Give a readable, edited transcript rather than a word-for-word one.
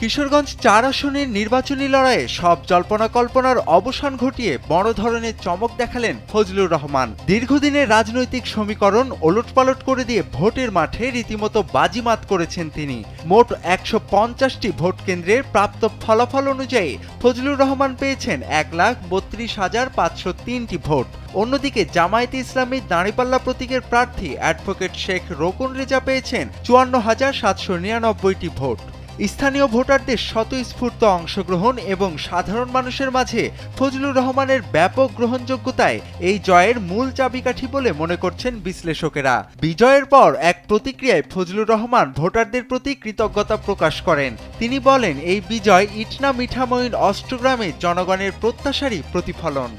কিশোরগঞ্জ ৪ আসনের নির্বাচনী লড়াইয়ে সব জল্পনা কল্পনার অবসান ঘটিয়ে বড় ধরনের চমক দেখালেন ফজলুর রহমান। দীর্ঘদিনের রাজনৈতিক সমীকরণ ওলটপালট করে দিয়ে ভোটের মাঠে রীতিমতো বাজিমাত করেছেন তিনি। মোট ১৫০টি ভোট কেন্দ্রের প্রাপ্ত ফলাফল অনুযায়ী ফজলুর রহমান পেয়েছেন ১,৩২,৫০৩টি ভোট। অন্যদিকে জামায়াতে ইসলামী দাঁড়িপাল্লা প্রতীকের প্রার্থী অ্যাডভোকেট শেখ রোকন রেজা পেয়েছেন ৫৪,৭৯৯টি ভোট। স্থানীয় ভোটারদের স্বতঃস্ফূর্ত অংশগ্রহণ এবং সাধারণ মানুষের মাঝে ফজলুর রহমানের ব্যাপক গ্রহণযোগ্যতায় এই জয়ের মূল চাবিকাঠি বলে মনে করছেন বিশ্লেষকেরা। বিজয়ের পর এক প্রতিক্রিয়ায় ফজলুর রহমান ভোটারদের প্রতি কৃতজ্ঞতা প্রকাশ করেন। তিনি বলেন, এই বিজয় ইটনা মিঠামইন অষ্টগ্রামে জনগণের প্রত্যাশারই প্রতিফলন।